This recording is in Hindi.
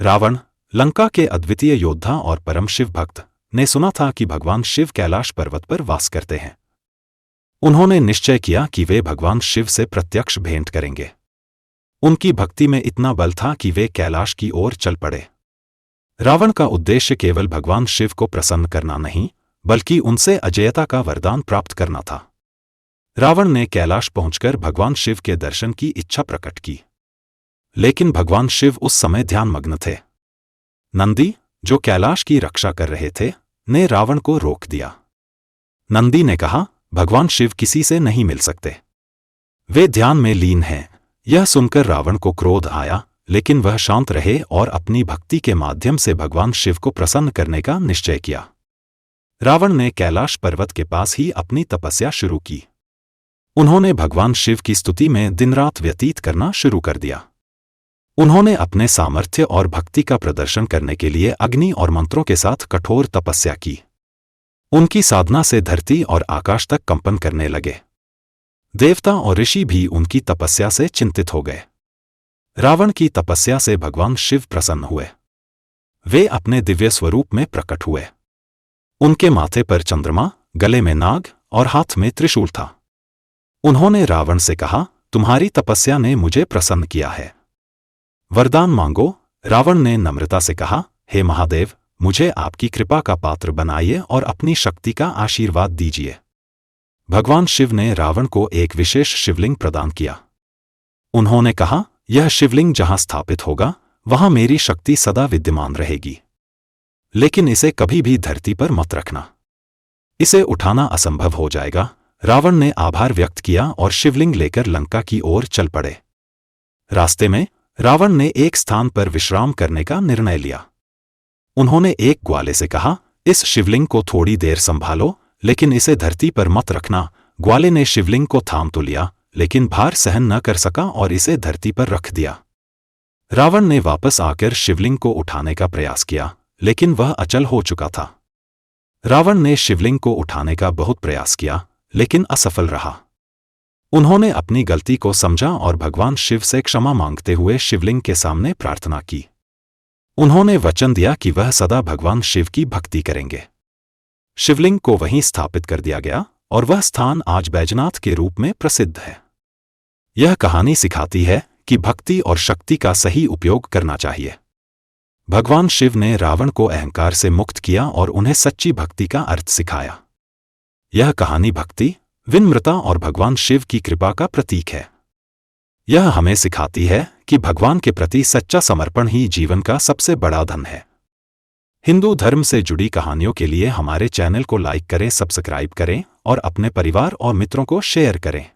रावण, लंका के अद्वितीय योद्धा और परम शिव भक्त, ने सुना था कि भगवान शिव कैलाश पर्वत पर वास करते हैं। उन्होंने निश्चय किया कि वे भगवान शिव से प्रत्यक्ष भेंट करेंगे। उनकी भक्ति में इतना बल था कि वे कैलाश की ओर चल पड़े। रावण का उद्देश्य केवल भगवान शिव को प्रसन्न करना नहीं, बल्कि उनसे अजेयता का वरदान प्राप्त करना था। रावण ने कैलाश पहुंचकर भगवान शिव के दर्शन की इच्छा प्रकट की, लेकिन भगवान शिव उस समय ध्यानमग्न थे। नंदी, जो कैलाश की रक्षा कर रहे थे, ने रावण को रोक दिया। नंदी ने कहा, भगवान शिव किसी से नहीं मिल सकते, वे ध्यान में लीन हैं। यह सुनकर रावण को क्रोध आया, लेकिन वह शांत रहे और अपनी भक्ति के माध्यम से भगवान शिव को प्रसन्न करने का निश्चय किया। रावण ने कैलाश पर्वत के पास ही अपनी तपस्या शुरू की। उन्होंने भगवान शिव की स्तुति में दिन रात व्यतीत करना शुरू कर दिया। उन्होंने अपने सामर्थ्य और भक्ति का प्रदर्शन करने के लिए अग्नि और मंत्रों के साथ कठोर तपस्या की। उनकी साधना से धरती और आकाश तक कंपन करने लगे। देवता और ऋषि भी उनकी तपस्या से चिंतित हो गए। रावण की तपस्या से भगवान शिव प्रसन्न हुए। वे अपने दिव्य स्वरूप में प्रकट हुए। उनके माथे पर चंद्रमा, गले में नाग और हाथ में त्रिशूल था। उन्होंने रावण से कहा, तुम्हारी तपस्या ने मुझे प्रसन्न किया है, वरदान मांगो। रावण ने नम्रता से कहा, हे महादेव, मुझे आपकी कृपा का पात्र बनाइए और अपनी शक्ति का आशीर्वाद दीजिए। भगवान शिव ने रावण को एक विशेष शिवलिंग प्रदान किया। उन्होंने कहा, यह शिवलिंग जहां स्थापित होगा, वहां मेरी शक्ति सदा विद्यमान रहेगी, लेकिन इसे कभी भी धरती पर मत रखना, इसे उठाना असंभव हो जाएगा। रावण ने आभार व्यक्त किया और शिवलिंग लेकर लंका की ओर चल पड़े। रास्ते में रावण ने एक स्थान पर विश्राम करने का निर्णय लिया। उन्होंने एक ग्वाले से कहा, इस शिवलिंग को थोड़ी देर संभालो, लेकिन इसे धरती पर मत रखना। ग्वाले ने शिवलिंग को थाम तो लिया, लेकिन भार सहन न कर सका और इसे धरती पर रख दिया। रावण ने वापस आकर शिवलिंग को उठाने का प्रयास किया, लेकिन वह अचल हो चुका था। रावण ने शिवलिंग को उठाने का बहुत प्रयास किया, लेकिन असफल रहा। उन्होंने अपनी गलती को समझा और भगवान शिव से क्षमा मांगते हुए शिवलिंग के सामने प्रार्थना की। उन्होंने वचन दिया कि वह सदा भगवान शिव की भक्ति करेंगे। शिवलिंग को वहीं स्थापित कर दिया गया और वह स्थान आज बैजनाथ के रूप में प्रसिद्ध है। यह कहानी सिखाती है कि भक्ति और शक्ति का सही उपयोग करना चाहिए। भगवान शिव ने रावण को अहंकार से मुक्त किया और उन्हें सच्ची भक्ति का अर्थ सिखाया। यह कहानी भक्ति, विनम्रता और भगवान शिव की कृपा का प्रतीक है। यह हमें सिखाती है कि भगवान के प्रति सच्चा समर्पण ही जीवन का सबसे बड़ा धन है। हिंदू धर्म से जुड़ी कहानियों के लिए हमारे चैनल को लाइक करें, सब्सक्राइब करें और अपने परिवार और मित्रों को शेयर करें।